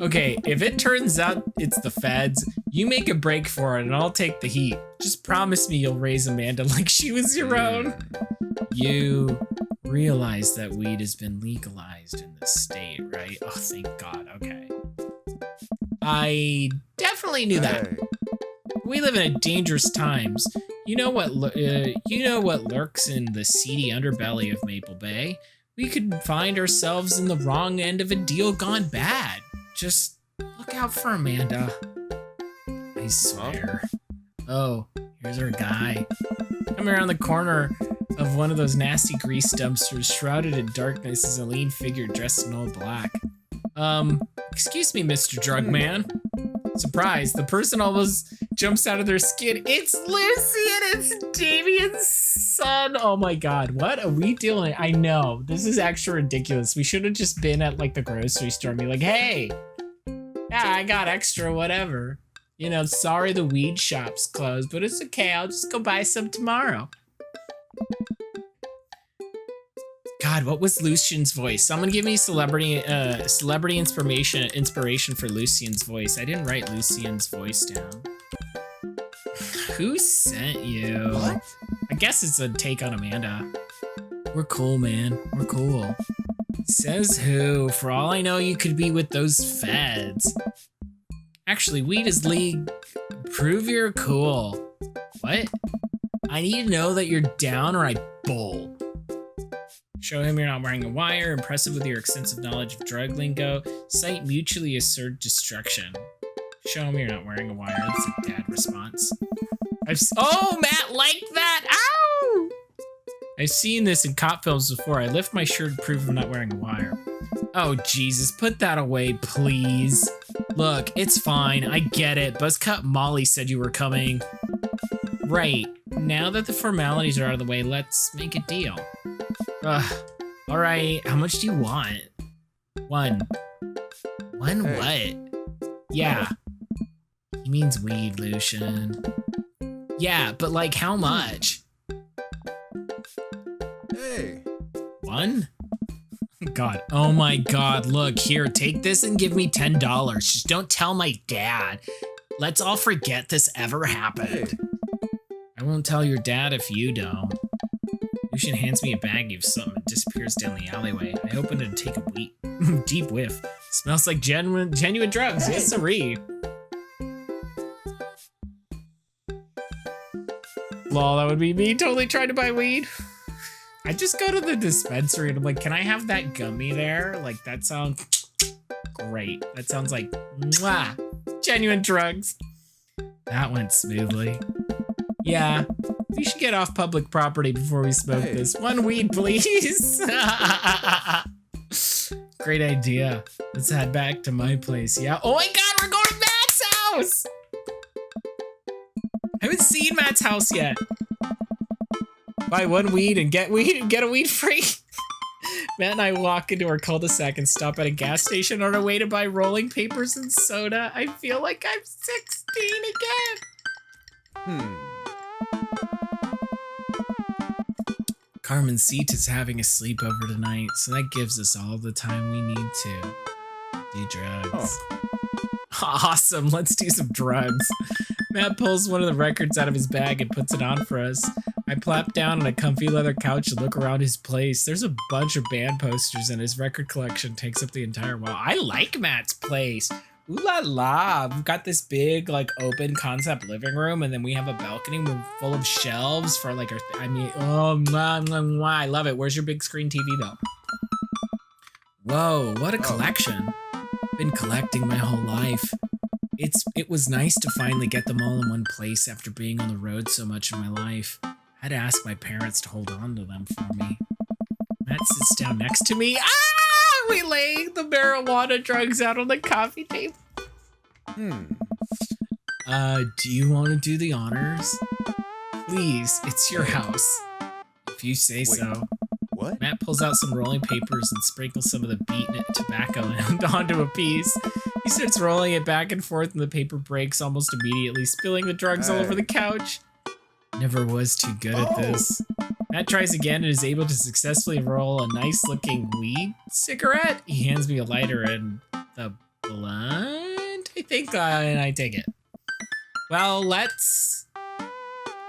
Okay, if it turns out it's the feds, you make a break for it and I'll take the heat. Just promise me you'll raise Amanda like she was your own. You realize that weed has been legalized in the state, right? Oh, thank God. Okay. I definitely knew that. We live in dangerous times. You know what lurks in the seedy underbelly of Maple Bay? We could find ourselves in the wrong end of a deal gone bad. Just look out for Amanda. I swear. Oh, here's our guy. Coming around the corner of one of those nasty grease dumpsters, shrouded in darkness, is a lean figure dressed in all black. Excuse me, Mr. Drug Man. Surprise, the person almost jumps out of their skin. It's Lucy and it's Damien's son. Oh my God, what are we doing? I know, this is actually ridiculous. We should have just been at like the grocery store and be like, hey, yeah, I got extra whatever. You know, sorry the weed shop's closed, but it's okay, I'll just go buy some tomorrow. God, what was Lucian's voice? Someone give me celebrity inspiration for Lucian's voice. I didn't write Lucian's voice down. Who sent you? What? I guess it's a take on Amanda. We're cool, man. We're cool. Says who? For all I know, you could be with those feds. Actually, weed is league. Prove you're cool. What? I need to know that you're down or I bolt. Show him you're not wearing a wire. Impressive with your extensive knowledge of drug lingo. Cite mutually assured destruction. Show him you're not wearing a wire. That's a dad response. Oh, Matt liked that. Ow! I've seen this in cop films before. I lift my shirt to prove I'm not wearing a wire. Oh, Jesus, put that away, please. Look, it's fine. I get it. Buzzcut Molly said you were coming. Right. Now that the formalities are out of the way, let's make a deal. All right, how much do you want? One. One Hey. what? Yeah. He means weed, Lucian. Yeah, but like how much? Hey. One? God, oh my God, look, here, take this and give me $10. Just don't tell my dad. Let's all forget this ever happened. I won't tell your dad if you don't. Lucian hands me a baggie of something and disappears down the alleyway. I open it and take a deep whiff. Smells like genuine drugs. Yes, sirree. Lol, that would be me totally trying to buy weed. I just go to the dispensary and I'm like, can I have that gummy there? Like, that sounds great. That sounds like, mwah, genuine drugs. That went smoothly. Yeah, we should get off public property before we smoke this. One weed, please. Great idea. Let's head back to my place. Yeah. Oh my God, we're going to Matt's house. I haven't seen Matt's house yet. Buy one weed and get a weed free. Matt and I walk into our cul-de-sac and stop at a gas station on our way to buy rolling papers and soda. I feel like I'm 16 again. Carmen Seat is having a sleepover tonight, so that gives us all the time we need to do drugs. Awesome, let's do some drugs. Matt pulls one of the records out of his bag and puts it on for us. I plop down on a comfy leather couch and look around his place. There's a bunch of band posters and his record collection takes up the entire wall. I like Matt's place. Ooh la la, we've got this big like open concept living room and then we have a balcony full of shelves for like our, I love it. Where's your big screen TV though? Whoa, what a collection. Been collecting my whole life. It was nice to finally get them all in one place after being on the road so much in my life. I had to ask my parents to hold on to them for me. Matt sits down next to me. We lay the marijuana drugs out on the coffee table. Do you want to do the honors? Please, it's your house. If you say so. What? Matt pulls out some rolling papers and sprinkles some of the beaten tobacco onto a piece. He starts rolling it back and forth and the paper breaks almost immediately, spilling the drugs all over the couch. Never was too good at this. Matt tries again and is able to successfully roll a nice looking weed cigarette. He hands me a lighter and the blunt, I think, and I take it. Well, let's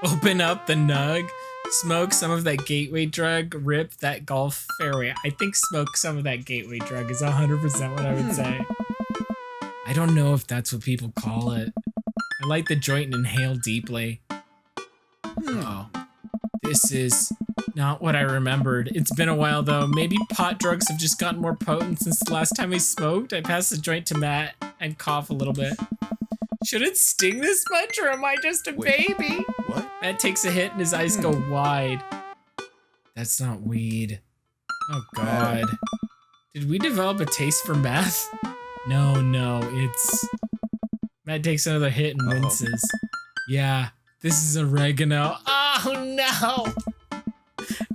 open up the nug, smoke some of that gateway drug, rip that golf fairway. I think smoke some of that gateway drug is 100% what I would say. I don't know if that's what people call it. I light the joint and inhale deeply. Oh, this is not what I remembered. It's been a while though. Maybe pot drugs have just gotten more potent since the last time I smoked. I pass the joint to Matt and cough a little bit. Should it sting this much or am I just a baby? What? Matt takes a hit and his eyes go wide. That's not weed. Oh God. Did we develop a taste for meth? No, it's... Matt takes another hit and winces. Yeah, this is oregano. Oh no!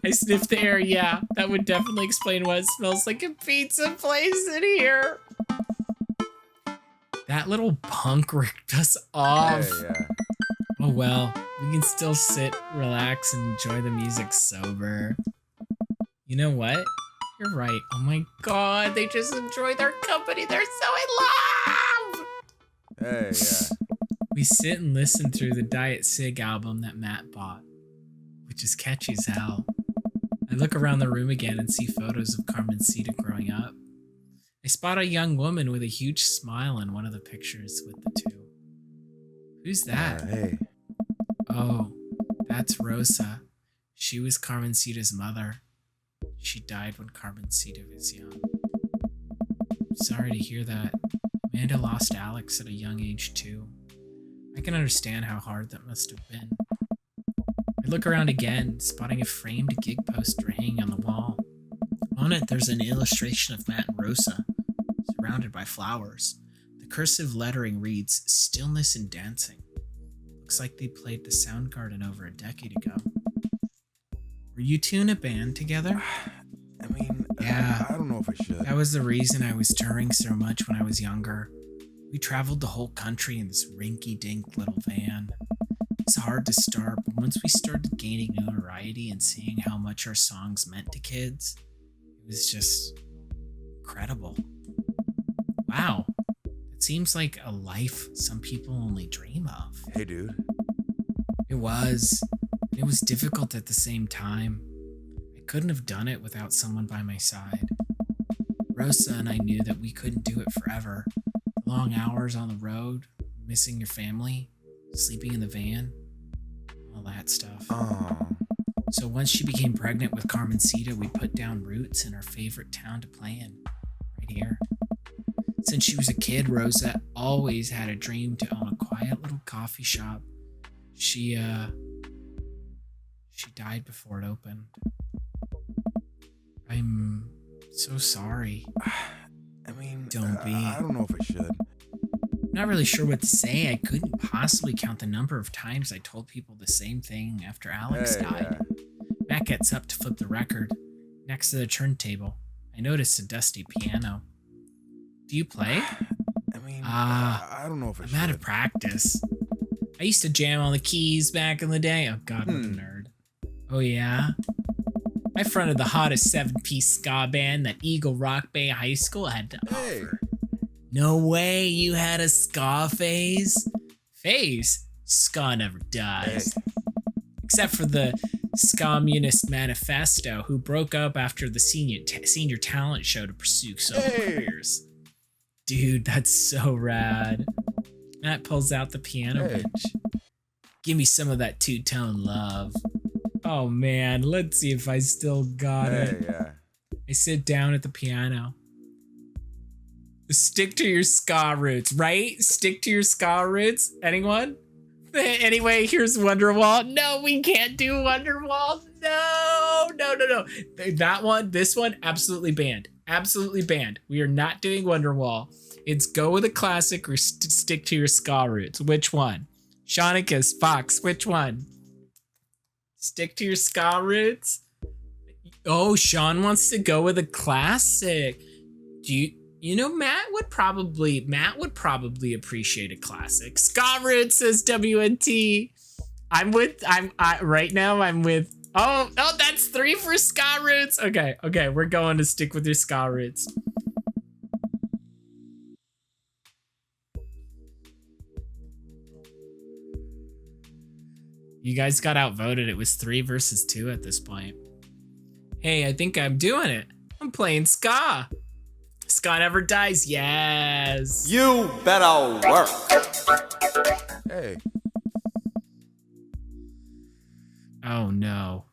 I sniff the air, yeah. That would definitely explain why it smells like a pizza place in here. That little punk ripped us off. Yeah. Oh well, we can still sit, relax, and enjoy the music sober. You know what? You're right. Oh my God, they just enjoy their company. They're so in love! Hey, yeah. We sit and listen through the Diet Sig album that Matt bought, which is catchy as hell. I look around the room again and see photos of Carmencita growing up. I spot a young woman with a huge smile in one of the pictures with the two. Who's that? Hey. Oh, that's Rosa. She was Carmencita's mother. She died when Carmencita was young. Sorry to hear that. Amanda lost Alex at a young age too. I can understand how hard that must have been. I look around again, spotting a framed gig poster hanging on the wall. On it, there's an illustration of Matt and Rosa, surrounded by flowers. The cursive lettering reads, "Stillness and Dancing." Looks like they played the Soundgarden over a decade ago. Were you two in a band together? I mean, Yeah. I don't know if I should. That was the reason I was touring so much when I was younger. We traveled the whole country in this rinky-dink little van. It's hard to start, but once we started gaining notoriety and seeing how much our songs meant to kids, it was just incredible. Wow, it seems like a life some people only dream of. Hey, dude. It was difficult at the same time. I couldn't have done it without someone by my side. Rosa and I knew that we couldn't do it forever. Long hours on the road, missing your family, sleeping in the van, all that stuff. Oh. So once she became pregnant with Carmencita, we put down roots in our favorite town to play in, right here. Since she was a kid, Rosa always had a dream to own a quiet little coffee shop. She died before it opened. I'm so sorry. I mean, Don't be. I don't know if I should. I'm not really sure what to say. I couldn't possibly count the number of times I told people the same thing after Alex died. Matt gets up to flip the record. Next to the turntable, I noticed a dusty piano. Do you play? I mean, I don't know if I should. I'm out of practice. I used to jam on the keys back in the day. Oh God, what a nerd. Oh yeah? I fronted the hottest 7-piece ska band that Eagle Rock Bay High School had to offer. No way you had a ska phase? Phase? Ska never dies. Except for the Scommunist Manifesto, who broke up after the senior talent show to pursue solo careers. Dude, that's so rad. Matt pulls out the piano bench. Give me some of that two-tone love. Oh man, let's see if I still got it. Yeah. I sit down at the piano. Stick to your ska roots, right? Stick to your ska roots. Anyone? Anyway, here's Wonderwall. No, we can't do Wonderwall. No. That one, this one, absolutely banned. Absolutely banned. We are not doing Wonderwall. It's go with a classic or stick to your ska roots. Which one? Shaunicus, Fox, which one? Stick to your ska roots? Oh, Sean wants to go with a classic. You know, Matt would probably appreciate a classic. Ska roots, says WNT. Right now I'm with Oh, that's 3 for ska roots. Okay, we're going to stick with your ska roots. You guys got outvoted. It was 3 versus 2 at this point. Hey, I think I'm doing it. I'm playing ska. Ska never dies. Yes. You better work. Hey. Oh no.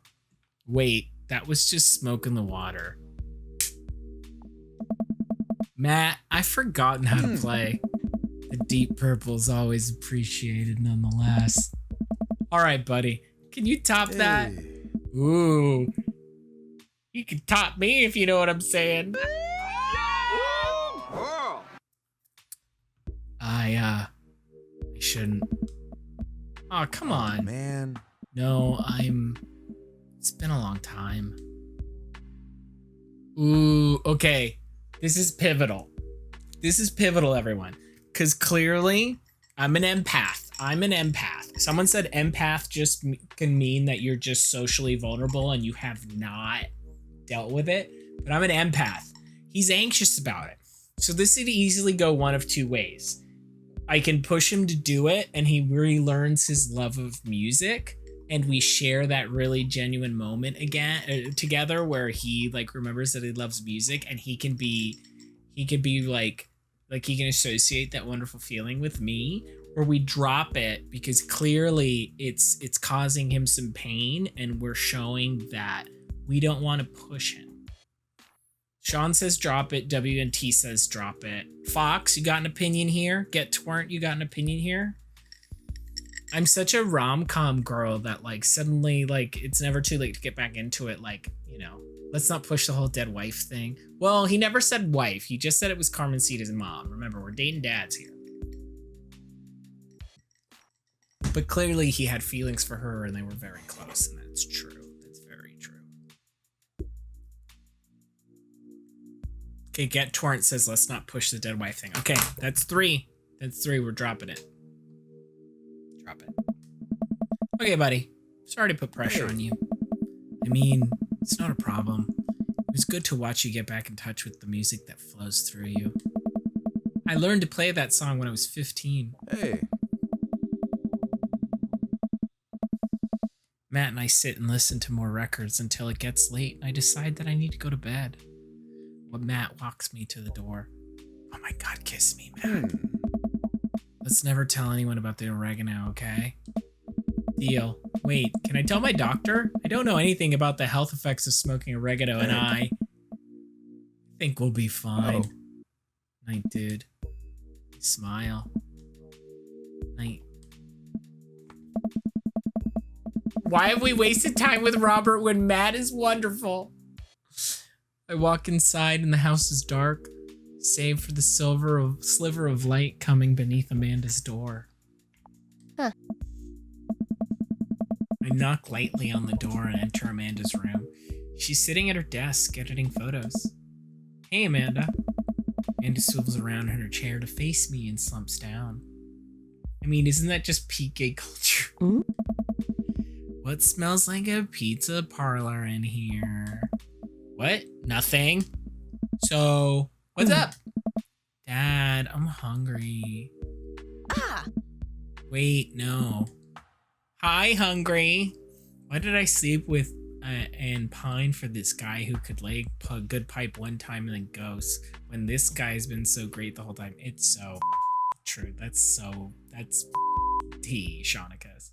Wait, that was just smoke in the water. Matt, I've forgotten how to play. The deep purple's always appreciated nonetheless. All right, buddy. Can you top that? Ooh. You can top me if you know what I'm saying. I shouldn't. Oh, come on. Man. No, it's been a long time. Ooh, okay. This is pivotal. This is pivotal, everyone. Because clearly, I'm an empath. Someone said empath just can mean that you're just socially vulnerable and you have not dealt with it. But I'm an empath. He's anxious about it. So this could easily go one of 2 ways. I can push him to do it and he relearns his love of music and we share that really genuine moment again together where he like remembers that he loves music and he can be like he can associate that wonderful feeling with me, or we drop it because clearly it's causing him some pain and we're showing that we don't want to push him. Sean says drop it. WNT says drop it. Fox, you got an opinion here? Get Twernt, you got an opinion here? I'm such a rom-com girl that like suddenly like it's never too late to get back into it. Like, you know, let's not push the whole dead wife thing. Well, he never said wife. He just said it was Carmencita's mom. Remember, we're dating dads here. But clearly he had feelings for her and they were very close, and that's true. Okay, Get Torrent says, let's not push the dead wife thing. Okay, that's 3. That's 3. We're dropping it. Drop it. Okay, buddy. Sorry to put pressure on you. I mean, it's not a problem. It was good to watch you get back in touch with the music that flows through you. I learned to play that song when I was 15. Hey. Matt and I sit and listen to more records until it gets late and I decide that I need to go to bed. When Matt walks me to the door. Oh my God, kiss me, Matt. Let's never tell anyone about the oregano, okay? Deal. Wait, can I tell my doctor? I don't know anything about the health effects of smoking oregano, and I think we'll be fine. Night, dude. Smile. Night. Why have we wasted time with Robert when Matt is wonderful? I walk inside and the house is dark, save for the sliver of light coming beneath Amanda's door. Huh. I knock lightly on the door and enter Amanda's room. She's sitting at her desk editing photos. Hey, Amanda. Amanda swivels around in her chair to face me and slumps down. I mean, isn't that just peak gay culture? Mm-hmm. What smells like a pizza parlor in here? What? Nothing. So, what's up? Dad, I'm hungry. Ah. Wait, no. Hi, hungry. Why did I sleep with and pine for this guy who could lay a good pipe one time and then ghost when this guy's been so great the whole time? It's so true. That's tea, Shaunicus.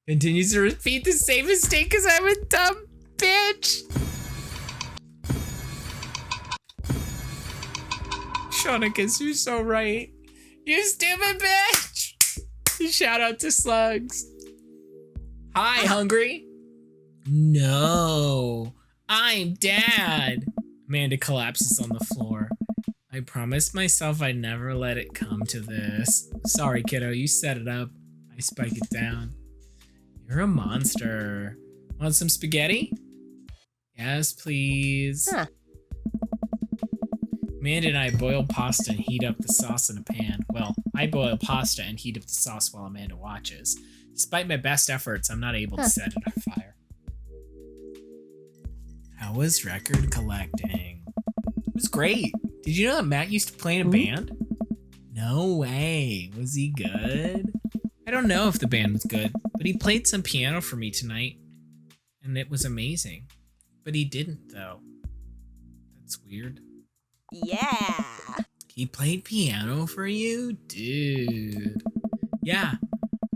Continues to repeat the same mistake because I'm a dumb bitch. Shaunicus, you're so right. You stupid bitch! Shout out to Slugs. Hi, hungry? No, I'm Dad. Amanda collapses on the floor. I promised myself I'd never let it come to this. Sorry, kiddo, you set it up. I spike it down. You're a monster. Want some spaghetti? Yes, please. Huh. Amanda and I boil pasta and heat up the sauce in a pan. Well, I boil pasta and heat up the sauce while Amanda watches. Despite my best efforts, I'm not able to set it on fire. How was record collecting? It was great. Did you know that Matt used to play in a band? No way. Was he good? I don't know if the band was good, but he played some piano for me tonight, and it was amazing. But he didn't, though. That's weird. Yeah. He played piano for you? Dude. Yeah.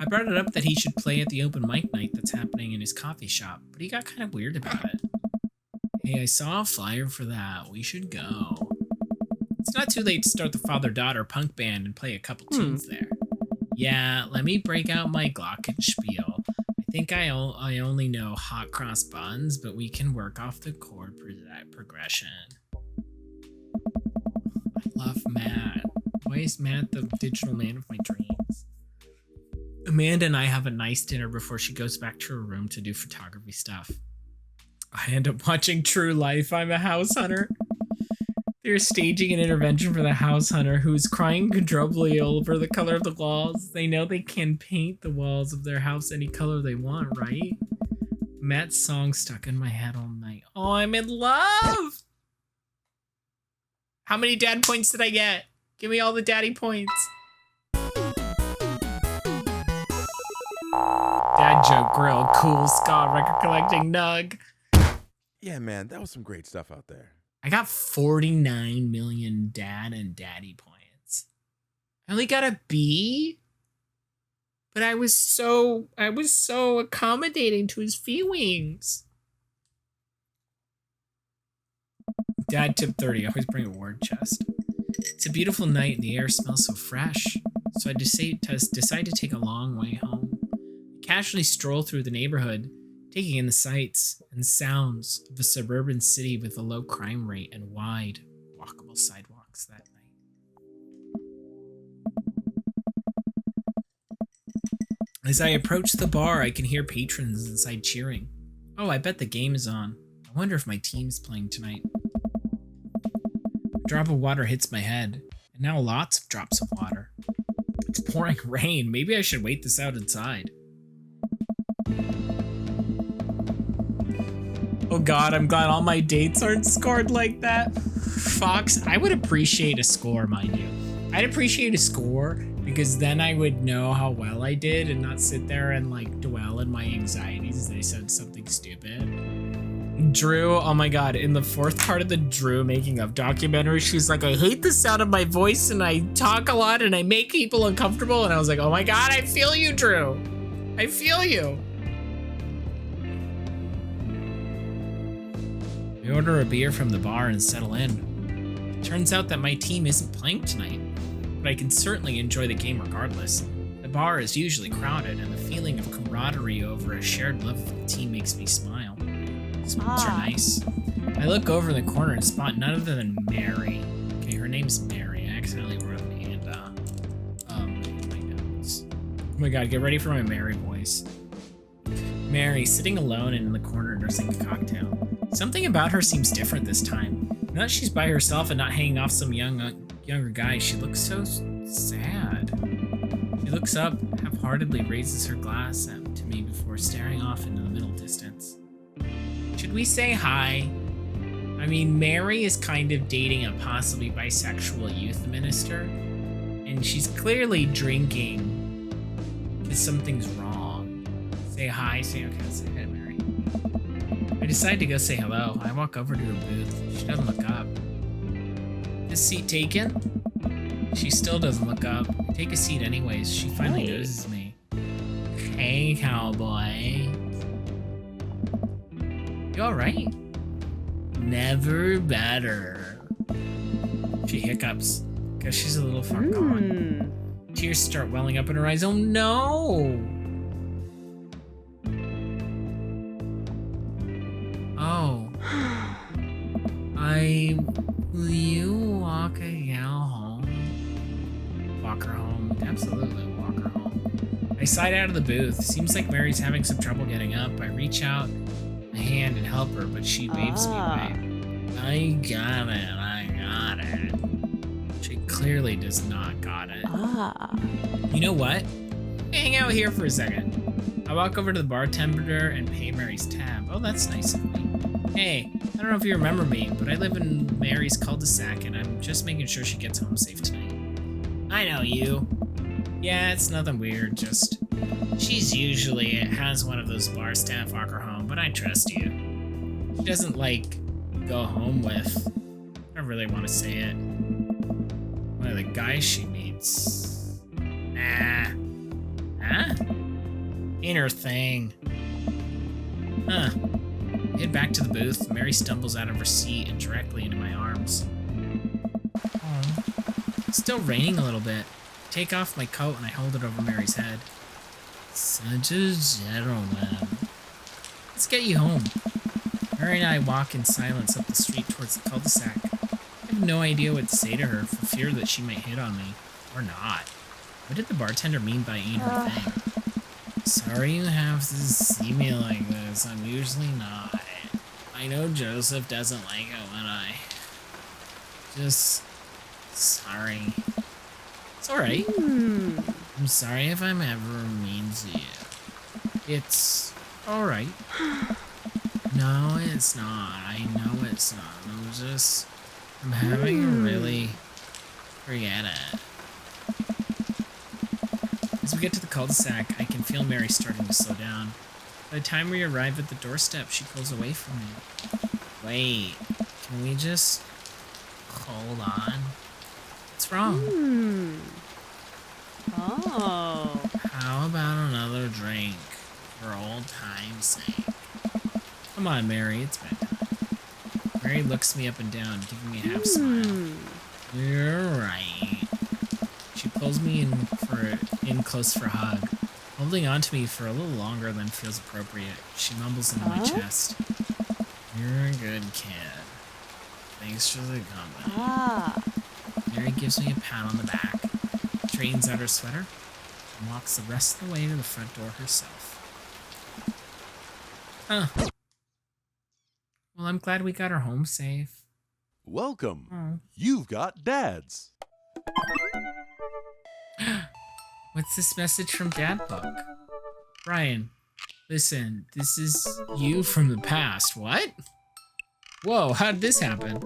I brought it up that he should play at the open mic night that's happening in his coffee shop, but he got kind of weird about it. Hey, I saw a flyer for that. We should go. It's not too late to start the father-daughter punk band and play a couple tunes there. Yeah, let me break out my glockenspiel. I think I only know hot cross buns, but we can work off the chord progression. I love Matt. Why is Matt the digital man of my dreams? Amanda and I have a nice dinner before she goes back to her room to do photography stuff. I end up watching True Life. I'm a house hunter. They're staging an intervention for the house hunter who's crying uncontrollably over the color of the walls. They know they can paint the walls of their house any color they want, right? Matt's song stuck in my head all night. Oh, I'm in love! How many dad points did I get? Give me all the daddy points. Dad joke grill, cool ska record collecting nug. Yeah, man, that was some great stuff out there. I got 49 million dad and daddy points. I only got a B, but I was so accommodating to his feelings. Dad tip 30, always bring a word chest. It's a beautiful night and the air smells so fresh, so I decide to take a long way home. I casually stroll through the neighborhood, taking in the sights and sounds of a suburban city with a low crime rate and wide, walkable sidewalks that night. As I approach the bar, I can hear patrons inside cheering. Oh, I bet the game is on. I wonder if my team's playing tonight. A drop of water hits my head, and now lots of drops of water. It's pouring rain. Maybe I should wait this out inside. Oh god, I'm glad all my dates aren't scored like that. Fox, I would appreciate a score, mind you. I'd appreciate a score because then I would know how well I did and not sit there and like dwell in my anxieties as I said something stupid. Drew, oh my god, in the fourth part of the Drew making of documentary, she's like, I hate the sound of my voice and I talk a lot and I make people uncomfortable. And I was like, oh my god, I feel you, Drew. I feel you. We order a beer from the bar and settle in. It turns out that my team isn't playing tonight, but I can certainly enjoy the game regardless. The bar is usually crowded, and the feeling of camaraderie over a shared love of the team makes me smile. Smiles are nice. I look over in the corner and spot none other than Mary. Okay, her name's Mary. I accidentally wrote Amanda. In my notes. Oh my god, get ready for my Mary voice. Mary, sitting alone and in the corner nursing a cocktail. Something about her seems different this time. Now that she's by herself and not hanging off some younger guy, she looks so sad. She looks up, half-heartedly raises her glass to me before staring off into the middle distance. Should we say hi? I mean, Mary is kind of dating a possibly bisexual youth minister, and she's clearly drinking because something's wrong. Say hi, say okay, say hi to Mary. I decide to go say hello. I walk over to her booth. She doesn't look up. This seat taken? She still doesn't look up. I take a seat anyways. She finally notices me. Hey, cowboy. You alright? Never better. She hiccups because she's a little far gone. Tears start welling up in her eyes. Oh no! Oh. Will you walk a gal home? Walk her home. Absolutely, walk her home. I slide out of the booth. Seems like Mary's having some trouble getting up. I reach out a hand and help her, but she waves me away. I got it. She clearly does not got it. You know what? Hang out here for a second. I walk over to the bartender and pay Mary's tab. Oh, that's nice of me. Hey, I don't know if you remember me, but I live in Mary's cul-de-sac and I'm just making sure she gets home safe tonight. I know you. Yeah, it's nothing weird, just... She's usually has one of those bar staff walk her home, but I trust you. She doesn't, like, go home with... I don't really want to say it. One of the guys she meets. Nah. Huh? Ain't her thing. Huh. Head back to the booth. Mary stumbles out of her seat and directly into my arms. Oh. It's still raining a little bit. Take off my coat and I hold it over Mary's head. Such a gentleman. Let's get you home. Mary and I walk in silence up the street towards the cul-de-sac. I have no idea what to say to her for fear that she might hit on me. Or not. What did the bartender mean by ain't her thing? Sorry you have to see me like this. I'm usually not. I know Joseph doesn't like it when I... Just... Sorry. It's alright. I'm sorry if I'm ever mean to you. It's alright. No, it's not. I know it's not. I'm having a really... Forget it. As we get to the cul-de-sac, I can feel Mary starting to slow down. By the time we arrive at the doorstep, she pulls away from me. Wait, can we just hold on? What's wrong? Oh. How about another drink for old time's sake? Come on, Mary, it's bedtime. Mary looks me up and down, giving me a half smile. You're right. She pulls me in close for a hug, holding on to me for a little longer than feels appropriate. She mumbles into my chest. You're a good kid. Thanks for the company. Mary gives me a pat on the back, straightens out her sweater, and walks the rest of the way to the front door herself. Huh. Well, I'm glad we got her home safe. Welcome. Oh. You've got dads. What's this message from Dad Book? Brian, listen, this is you from the past. What? Whoa, how did this happen?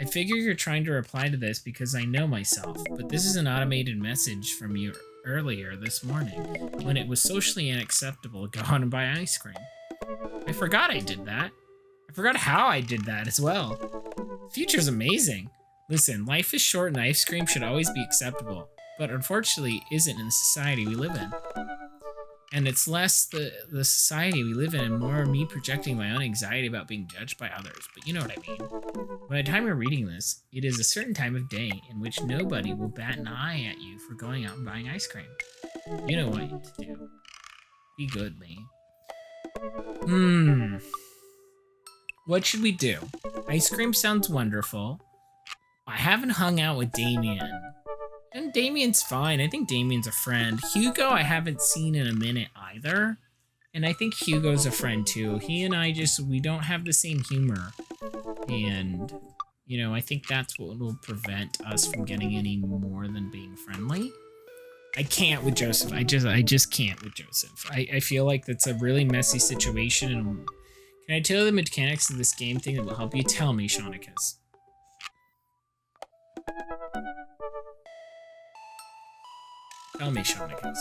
I figure you're trying to reply to this because I know myself, but this is an automated message from you earlier this morning when it was socially unacceptable to go out and buy ice cream. I forgot I did that. I forgot how I did that as well. The future's amazing. Listen, life is short and ice cream should always be acceptable, but unfortunately isn't in the society we live in. And it's less the society we live in and more me projecting my own anxiety about being judged by others, but you know what I mean. By the time you're reading this, it is a certain time of day in which nobody will bat an eye at you for going out and buying ice cream. You know what to do. Be good, Lee. What should we do? Ice cream sounds wonderful. I haven't hung out with Damien. And Damien's fine. I think Damien's a friend. Hugo I haven't seen in a minute either. And I think Hugo's a friend too. He and I we don't have the same humor. And, you know, I think that's what will prevent us from getting any more than being friendly. I can't with Joseph. I just can't with Joseph. I feel like that's a really messy situation. And can I tell you the mechanics of this game thing that will help you? Tell me, Shaunicus. Tell me, Shaunicus.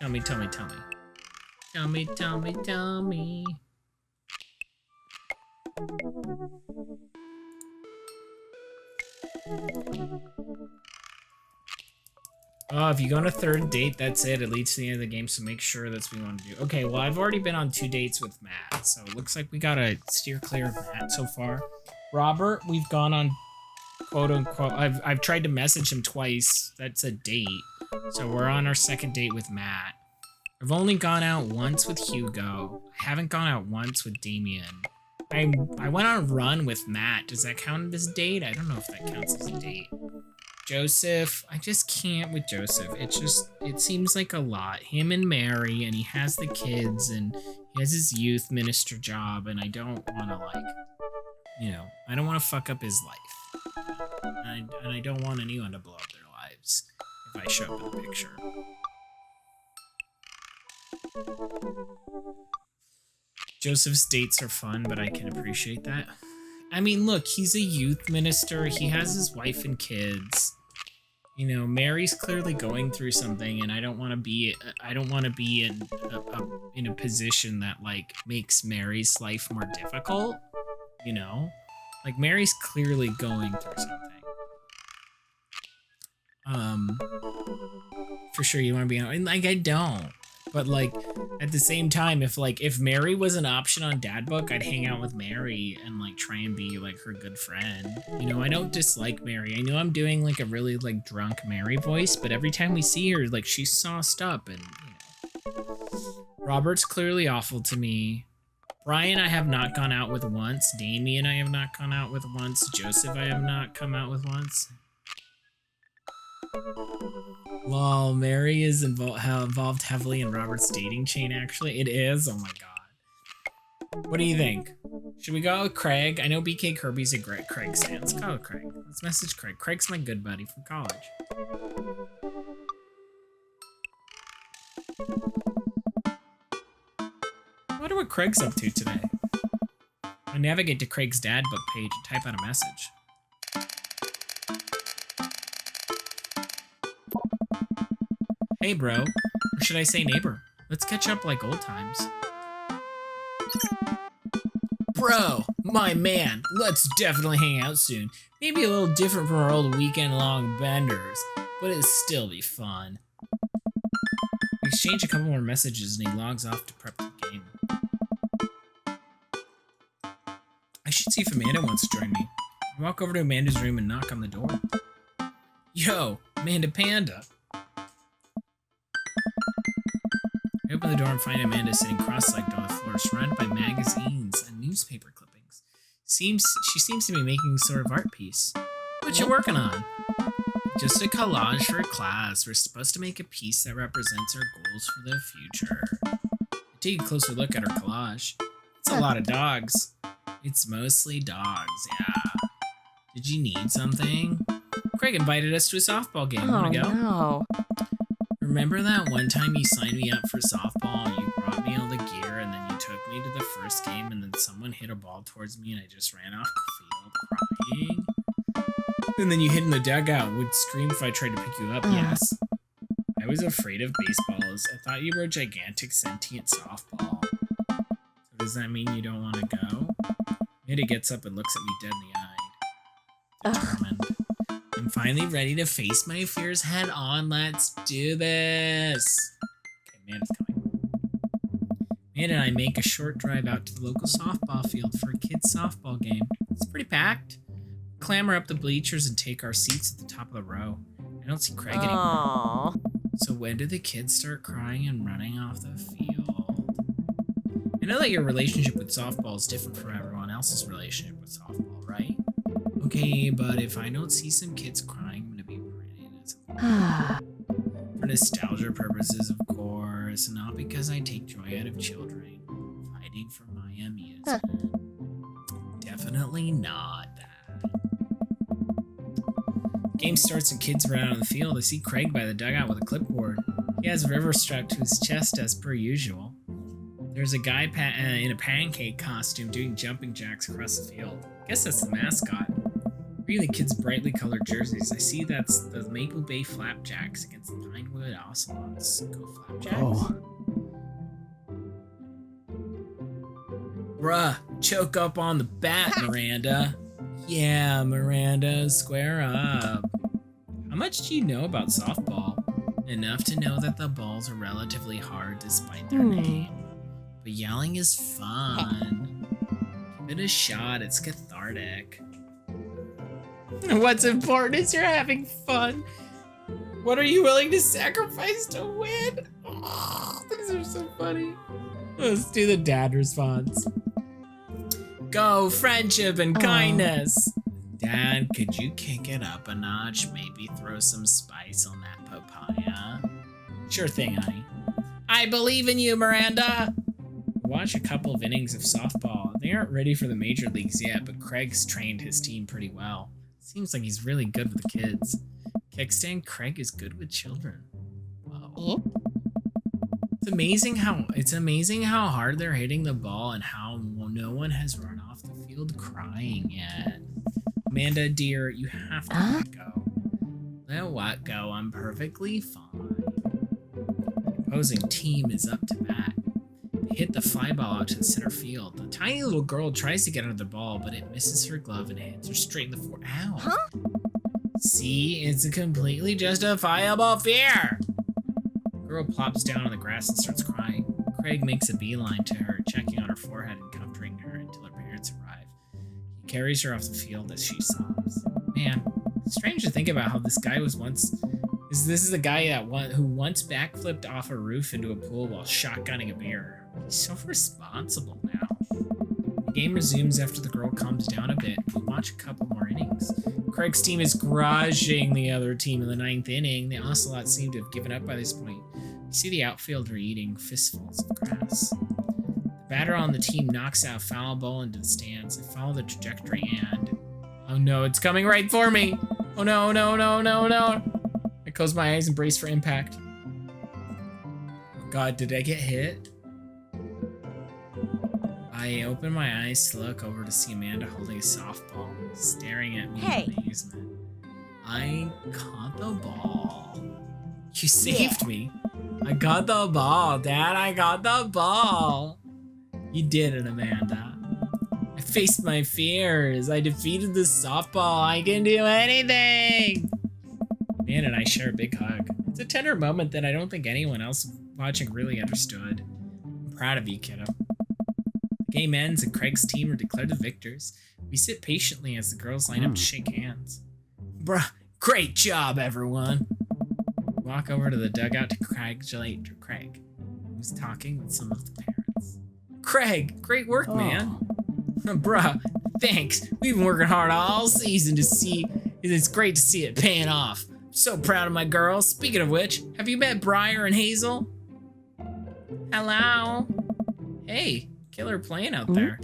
Tell me. Tell me. Oh, if you go on a third date, that's it. It leads to the end of the game, so make sure that's what we want to do. Okay, well, I've already been on 2 dates with Matt, so it looks like we gotta steer clear of Matt so far. Robert, we've gone on quote-unquote... I've tried to message him twice. That's a date. So we're on our second date with Matt. I've only gone out once with Hugo. I haven't gone out once with Damien. I went on a run with Matt. Does that count as a date? I don't know if that counts as a date. Joseph, I just can't with Joseph. It seems like a lot. Him and Mary, and he has the kids, and he has his youth minister job, and I don't want to, like, you know, I don't want to fuck up his life. And I don't want anyone to blow up their lives if I show up in the picture. Joseph's dates are fun, but I can appreciate that. I mean, look, he's a youth minister. He has his wife and kids. You know, Mary's clearly going through something, and I don't want to be in a position that like makes Mary's life more difficult. You know, like Mary's clearly going through something. For sure, you want to be on. Like, I don't. But like at the same time, if Mary was an option on Dad Book, I'd hang out with Mary and like try and be like her good friend. You know, I don't dislike Mary. I know I'm doing like a really like drunk Mary voice, but every time we see her, like she's sauced up and you know. Robert's clearly awful to me. Brian I have not gone out with once. Damien I have not gone out with once. Joseph I have not come out with once. Lol, Mary is involved heavily in Robert's dating chain, actually. It is? Oh my god. What do you think? Should we go with Craig? I know BK Kirby's a great Craig stan. Let's go with Craig. Let's message Craig. Craig's my good buddy from college. I wonder what Craig's up to today. I navigate to Craig's Dad Book page and type out a message. Hey bro, or should I say neighbor? Let's catch up like old times. Bro, my man, let's definitely hang out soon. Maybe a little different from our old weekend-long benders, but it'll still be fun. We exchange a couple more messages and he logs off to prep the game. I should see if Amanda wants to join me. I walk over to Amanda's room and knock on the door. Yo, Amanda Panda. I open the door and find Amanda sitting cross-legged on the floor, surrounded by magazines and newspaper clippings. She seems to be making a sort of art piece. What you working on? Just a collage for a class. We're supposed to make a piece that represents our goals for the future. I take a closer look at her collage. It's a lot of dogs. It's mostly dogs, yeah. Did you need something? Craig invited us to a softball game. Wanna go? No. Remember that one time you signed me up for softball and you brought me all the gear and then you took me to the first game and then someone hit a ball towards me and I just ran off the field crying? And then you hid in the dugout, would scream if I tried to pick you up. Yes. I was afraid of baseballs. I thought you were a gigantic sentient softball. So does that mean you don't want to go? Amanda gets up and looks at me dead in the eye. Determined. I'm finally ready to face my fears head on. Let's do this. Okay, Amanda's coming. Amanda and I make a short drive out to the local softball field for a kids' softball game. It's pretty packed. Clamber up the bleachers and take our seats at the top of the row. I don't see Craig anymore. Aww. So when do the kids start crying and running off the field? I know that your relationship with softball is different from everyone else's relationship with softball, right? Okay, but if I don't see some kids crying, I'm gonna be pretty disappointed. For nostalgia purposes, of course, not because I take joy out of children fighting for my amusement. Definitely not that. Game starts and kids run out on the field. I see Craig by the dugout with a clipboard. He has River strapped to his chest as per usual. There's a guy in a pancake costume doing jumping jacks across the field. Guess that's the mascot. Reading the kids' brightly colored jerseys, I see that's the Maple Bay Flapjacks against the Pinewood Ocelots. Go Flapjacks. Oh. Bruh, choke up on the bat, Miranda. Yeah, Miranda, square up. How much do you know about softball? Enough to know that the balls are relatively hard despite their name. But yelling is fun. Give it a shot, it's cathartic. What's important is you're having fun. What are you willing to sacrifice to win? Oh, these are so funny. Let's do the dad response. Go, friendship and kindness. Dad, could you kick it up a notch? Maybe throw some spice on that papaya? Sure thing, honey. I believe in you, Miranda. Watch a couple of innings of softball. They aren't ready for the major leagues yet, but Craig's trained his team pretty well. Seems like he's really good with the kids. Kickstand, Craig is good with children. Whoa. It's amazing how hard they're hitting the ball and how no one has run off the field crying yet. Amanda, dear, you have to let go. Let what go? I'm perfectly fine. The opposing team is up to bat. They hit the fly ball out to the center field. The tiny little girl tries to get under the ball, but it misses her glove and hits her straight in the forehead. Ow! Huh? See, it's a completely justifiable fear. The girl plops down on the grass and starts crying. Craig makes a beeline to her, checking on her forehead and comforting her until her parents arrive. He carries her off the field as she sobs. Man, it's strange to think about how this guy was once. This is the guy who once backflipped off a roof into a pool while shotgunning a beer. He's so responsible now. The game resumes after the girl calms down a bit. We watch a couple more innings. Craig's team is crushing the other team in the 9th inning. The Ocelots seem to have given up by this point. You see the outfielder eating fistfuls of grass. The batter on the team knocks out a foul ball into the stands. I follow the trajectory and... Oh no, it's coming right for me! Oh no, no, no, no, no! I close my eyes and brace for impact. Oh god, did I get hit? I open my eyes to look over to see Amanda holding a softball, staring at me in amazement. I caught the ball. You saved me. I got the ball, Dad. I got the ball. You did it, Amanda. I faced my fears. I defeated the softball. I can do anything. Amanda and I share a big hug. It's a tender moment that I don't think anyone else watching really understood. I'm proud of you, kiddo. The game ends and Craig's team are declared the victors. We sit patiently as the girls line up to shake hands. Bruh, great job, everyone. We walk over to the dugout to congratulate Craig, who's talking with some of the parents. Craig, great work, man. Bruh, thanks. We've been working hard all season to see. It's great to see it paying off. I'm so proud of my girls. Speaking of which, have you met Briar and Hazel? Hello? Hey, killer plane out there.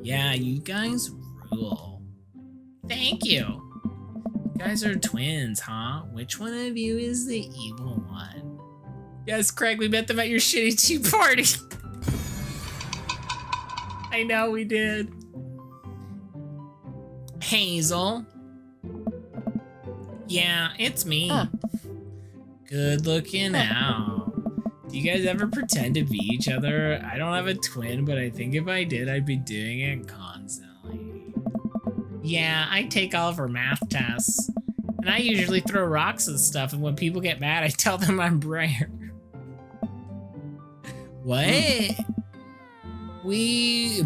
Yeah, you guys rule. Thank you. You guys are twins, huh? Which one of you is the evil one? Yes, Craig, we met them at your shitty tea party. I know we did. Hazel. Yeah, it's me. Good looking out. Do you guys ever pretend to be each other? I don't have a twin, but I think if I did, I'd be doing it constantly. Yeah, I take all of her math tests. And I usually throw rocks and stuff, and when people get mad, I tell them I'm Briar. What? We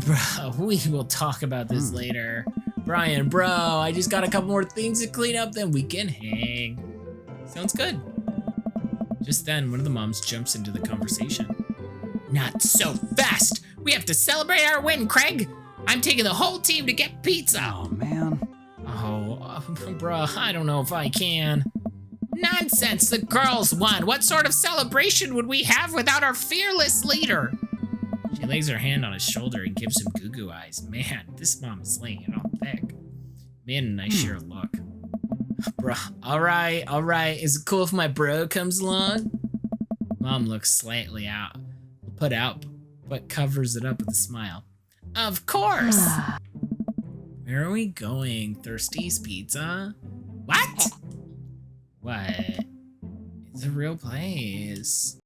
will talk about this later. Brian, bro, I just got a couple more things to clean up, then we can hang. Sounds good. Just then, one of the moms jumps into the conversation. Not so fast! We have to celebrate our win, Craig! I'm taking the whole team to get pizza! Oh, man. Oh, bruh, I don't know if I can. Nonsense, the girls won! What sort of celebration would we have without our fearless leader? She lays her hand on his shoulder and gives him goo-goo eyes. Man, this mom is laying it on thick. Man and I share a look. Bruh, alright. Is it cool if my bro comes along? Mom looks slightly put out, but covers it up with a smile. Of course! Where are we going? Thirsty's Pizza? What? What? It's a real place.